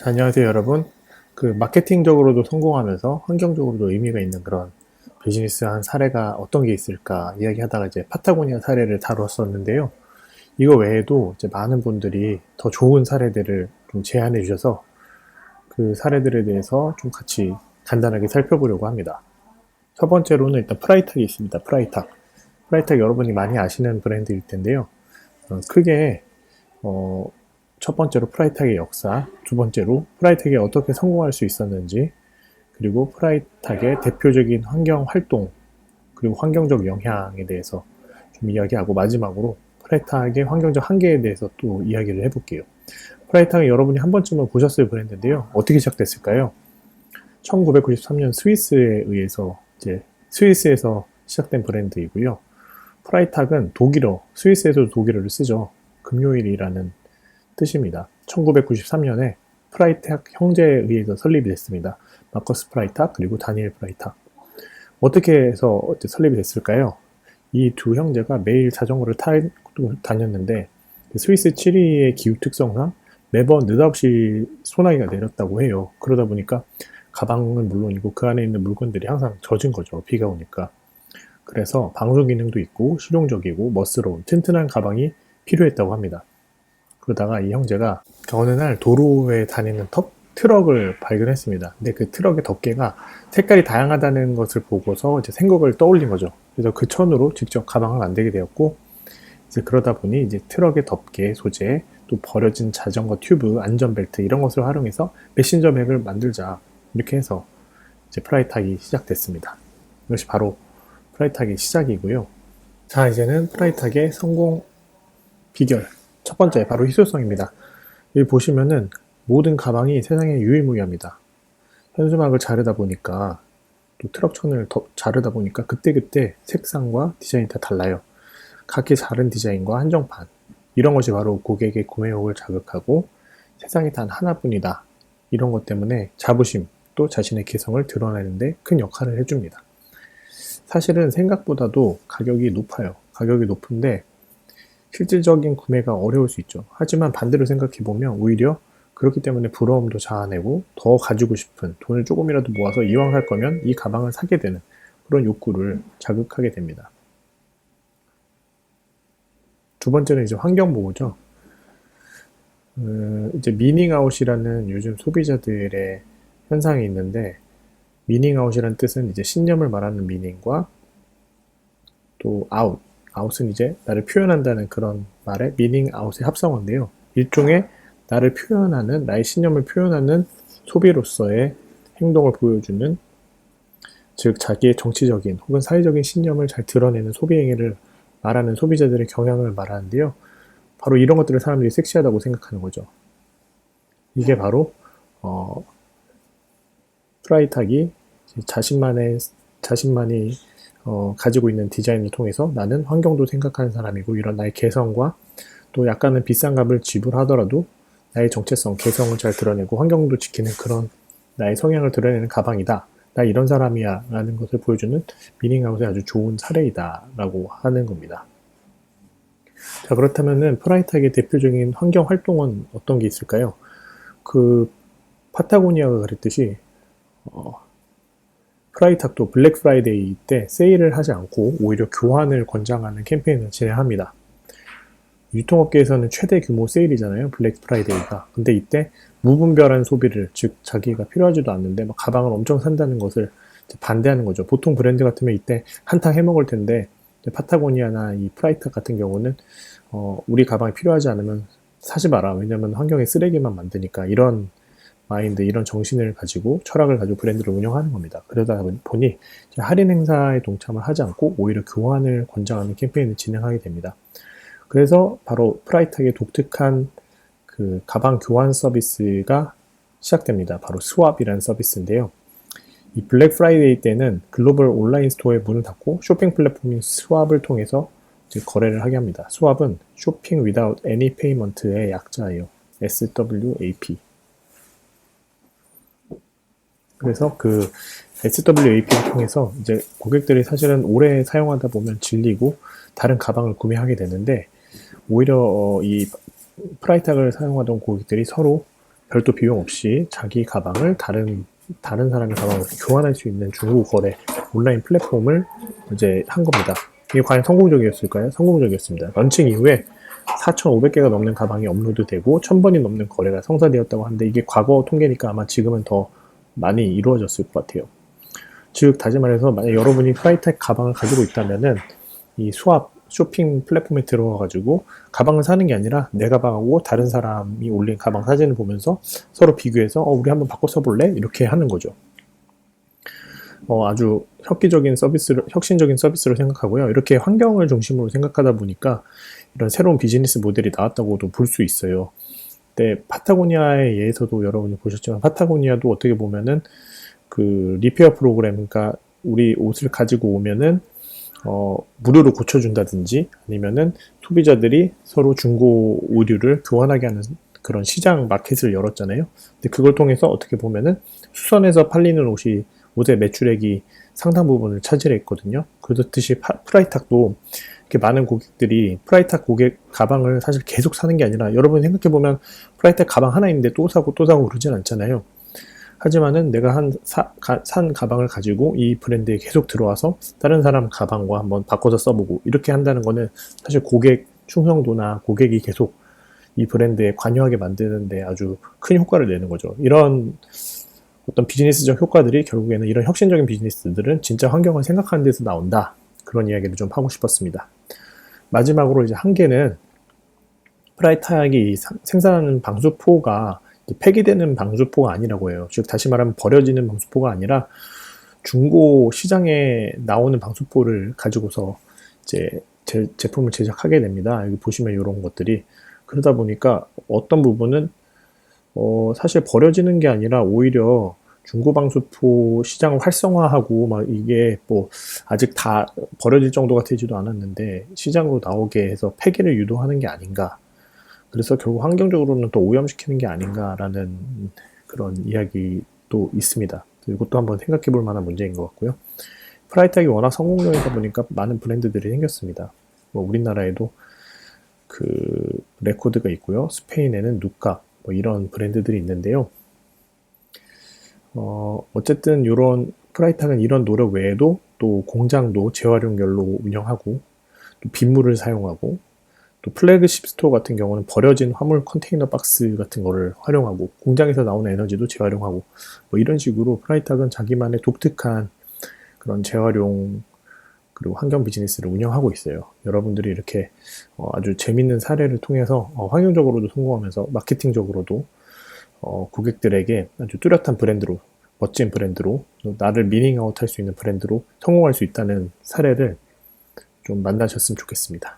안녕하세요, 여러분. 마케팅적으로도 성공하면서 환경적으로도 의미가 있는 그런 비즈니스 한 사례가 어떤 게 있을까 이야기하다가 이제 파타고니아 사례를 다뤘었는데요. 이거 외에도 이제 많은 분들이 더 좋은 사례들을 좀 제안해 주셔서 그 사례들에 대해서 좀 같이 간단하게 살펴보려고 합니다. 첫 번째로는 일단 프라이탁이 있습니다. 프라이탁. 프라이탁 여러분이 많이 아시는 브랜드일 텐데요. 크게 첫 번째로 프라이탁의 역사, 두 번째로 프라이탁이 어떻게 성공할 수 있었는지, 그리고 프라이탁의 대표적인 환경 활동, 그리고 환경적 영향에 대해서 좀 이야기하고, 마지막으로 프라이탁의 환경적 한계에 대해서 또 이야기를 해볼게요. 프라이탁은 여러분이 한 번쯤은 보셨을 브랜드인데요. 어떻게 시작됐을까요? 1993년 스위스에 의해서 이제 스위스에서 시작된 브랜드이고요. 프라이탁은 독일어, 스위스에서도 독일어를 쓰죠. 금요일이라는 뜻입니다. 1993년에 프라이탁 형제에 의해서 설립이 됐습니다. 마커스 프라이탁 그리고 다니엘 프라이탁. 어떻게 해서 설립이 됐을까요? 이 두 형제가 매일 자전거를 타고 다녔는데 스위스 치리의 기후 특성상 매번 느닷없이 소나기가 내렸다고 해요. 그러다 보니까 가방은 물론이고 그 안에 있는 물건들이 항상 젖은 거죠. 비가 오니까. 그래서 방수 기능도 있고 실용적이고 멋스러운 튼튼한 가방이 필요했다고 합니다. 그러다가 이 형제가 어느 날 도로에 다니는 트럭을 발견했습니다. 근데 그 트럭의 덮개가 색깔이 다양하다는 것을 보고서 이제 생각을 떠올린 거죠. 그래서 그 천으로 직접 가방을 만들게 되었고, 이제 그러다 보니 이제 트럭의 덮개 소재, 또 버려진 자전거 튜브, 안전벨트 이런 것을 활용해서 메신저 백을 만들자. 이렇게 해서 이제 프라이탁이 시작됐습니다. 이것이 바로 프라이탁의 시작이고요. 자, 이제는 프라이탁의 성공 비결. 첫 번째, 바로 희소성입니다. 여기 보시면은 모든 가방이 세상에 유일무이합니다. 현수막을 자르다 보니까, 또 트럭천을 자르다 보니까 그때그때 색상과 디자인이 다 달라요. 각기 다른 디자인과 한정판. 이런 것이 바로 고객의 구매욕을 자극하고 세상에 단 하나뿐이다. 이런 것 때문에 자부심, 또 자신의 개성을 드러내는데 큰 역할을 해줍니다. 사실은 생각보다도 가격이 높아요. 가격이 높은데 실질적인 구매가 어려울 수 있죠. 하지만 반대로 생각해보면 오히려 그렇기 때문에 부러움도 자아내고 더 가지고 싶은, 돈을 조금이라도 모아서 이왕 살 거면 이 가방을 사게 되는 그런 욕구를 자극하게 됩니다. 두 번째는 이제 환경보호죠. 이제 미닝아웃이라는 요즘 소비자들의 현상이 있는데, 미닝아웃이라는 뜻은 이제 신념을 말하는 미닝과 또 아웃은 이제 나를 표현한다는 그런 말에 미닝아웃의 합성어인데요. 일종의 나를 표현하는, 나의 신념을 표현하는 소비로서의 행동을 보여주는, 즉 자기의 정치적인 혹은 사회적인 신념을 잘 드러내는 소비 행위를 말하는 소비자들의 경향을 말하는데요. 바로 이런 것들을 사람들이 섹시하다고 생각하는 거죠. 이게 바로 프라이탁이 자신만이 가지고 있는 디자인을 통해서 나는 환경도 생각하는 사람이고, 이런 나의 개성과 또 약간은 비싼 값을 지불하더라도 나의 정체성, 개성을 잘 드러내고 환경도 지키는 그런 나의 성향을 드러내는 가방이다. 나 이런 사람이야 라는 것을 보여주는 미닝아웃의 아주 좋은 사례이다 라고 하는 겁니다. 자, 그렇다면은 프라이탁의 대표적인 환경 활동은 어떤 게 있을까요? 파타고니아가 그랬듯이 프라이탁도 블랙 프라이데이 때 세일을 하지 않고 오히려 교환을 권장하는 캠페인을 진행합니다. 유통업계에서는 최대 규모 세일이잖아요, 블랙 프라이데이가. 근데 이때 무분별한 소비를, 즉 자기가 필요하지도 않는데 막 가방을 엄청 산다는 것을 반대하는 거죠. 보통 브랜드 같으면 이때 한탕 해먹을 텐데, 파타고니아나 이 프라이탁 같은 경우는 우리 가방이 필요하지 않으면 사지 마라. 왜냐면 환경에 쓰레기만 만드니까. 이런 마인드, 이런 정신을 가지고, 철학을 가지고 브랜드를 운영하는 겁니다. 그러다 보니 할인 행사에 동참을 하지 않고 오히려 교환을 권장하는 캠페인을 진행하게 됩니다. 그래서 바로 프라이탁의 독특한 그 가방 교환 서비스가 시작됩니다. 바로 스왑이라는 서비스인데요. 이 블랙 프라이데이 때는 글로벌 온라인 스토어의 문을 닫고 쇼핑 플랫폼인 스왑을 통해서 거래를 하게 합니다. 스왑은 쇼핑 without any payment의 약자예요. SWAP. 그래서 그 SWAP를 통해서 이제 고객들이 사실은 오래 사용하다 보면 질리고 다른 가방을 구매하게 되는데, 오히려 이 프라이탁을 사용하던 고객들이 서로 별도 비용 없이 자기 가방을 다른 사람의 가방으로 교환할 수 있는 중고 거래 온라인 플랫폼을 이제 한 겁니다. 이게 과연 성공적이었을까요? 성공적이었습니다. 런칭 이후에 4,500개가 넘는 가방이 업로드되고 1,000번이 넘는 거래가 성사되었다고 하는데, 이게 과거 통계니까 아마 지금은 더 많이 이루어졌을 것 같아요. 즉 다시 말해서 만약 여러분이 프라이텍 가방을 가지고 있다면은 이 수압 쇼핑 플랫폼에 들어가 가지고 가방을 사는 게 아니라 내 가방하고 다른 사람이 올린 가방 사진을 보면서 서로 비교해서 우리 한번 바꿔 써볼래? 이렇게 하는 거죠. 아주 혁신적인 서비스로 생각하고요. 이렇게 환경을 중심으로 생각하다 보니까 이런 새로운 비즈니스 모델이 나왔다고도 볼 수 있어요. 근데 파타고니아에 의해서도 여러분이 보셨지만, 파타고니아도 어떻게 보면은 그 리페어 프로그램, 그러니까 우리 옷을 가지고 오면은 무료로 고쳐준다든지, 아니면은 소비자들이 서로 중고 의류를 교환하게 하는 그런 시장 마켓을 열었잖아요. 근데 그걸 통해서 어떻게 보면은 수선에서 팔리는 옷의 매출액이 상당 부분을 차지했거든요. 그렇듯이 프라이탁도 이렇게 많은 고객들이 프라이탁 고객 가방을 사실 계속 사는 게 아니라, 여러분 생각해보면 프라이탁 가방 하나 있는데 또 사고 그러진 않잖아요. 하지만은 내가 산 가방을 가지고 이 브랜드에 계속 들어와서 다른 사람 가방과 한번 바꿔서 써보고, 이렇게 한다는 거는 사실 고객 충성도나 고객이 계속 이 브랜드에 관여하게 만드는데 아주 큰 효과를 내는 거죠. 이런 어떤 비즈니스적 효과들이 결국에는, 이런 혁신적인 비즈니스들은 진짜 환경을 생각하는 데서 나온다. 그런 이야기를 좀 하고 싶었습니다. 마지막으로 이제 한계는, 프라이탁이 생산하는 방수포가 폐기되는 방수포가 아니라고 해요. 즉 다시 말하면 버려지는 방수포가 아니라 중고 시장에 나오는 방수포를 가지고서 이제 제품을 제작하게 됩니다. 여기 보시면 이런 것들이, 그러다 보니까 어떤 부분은 사실 버려지는 게 아니라 오히려 중고 방수포 시장을 활성화하고 막 이게 뭐 아직 다 버려질 정도가 되지도 않았는데 시장으로 나오게 해서 폐기를 유도하는 게 아닌가. 그래서 결국 환경적으로는 또 오염시키는 게 아닌가라는 그런 이야기도 있습니다. 이것도 한번 생각해 볼 만한 문제인 것 같고요. 프라이탁이 워낙 성공적이다 보니까 많은 브랜드들이 생겼습니다. 뭐 우리나라에도 그 레코드가 있고요. 스페인에는 누카, 뭐 이런 브랜드들이 있는데요. 어쨌든 이런 프라이탁은 이런 노력 외에도 또 공장도 재활용열로 운영하고, 또 빗물을 사용하고, 또 플래그십 스토어 같은 경우는 버려진 화물 컨테이너 박스 같은 거를 활용하고, 공장에서 나오는 에너지도 재활용하고, 뭐 이런 식으로 프라이탁은 자기만의 독특한 그런 재활용 그리고 환경 비즈니스를 운영하고 있어요. 여러분들이 이렇게 아주 재밌는 사례를 통해서 환경적으로도 성공하면서 마케팅적으로도 고객들에게 아주 뚜렷한 브랜드로, 멋진 브랜드로, 나를 미닝아웃 할 수 있는 브랜드로 성공할 수 있다는 사례를 좀 만나셨으면 좋겠습니다.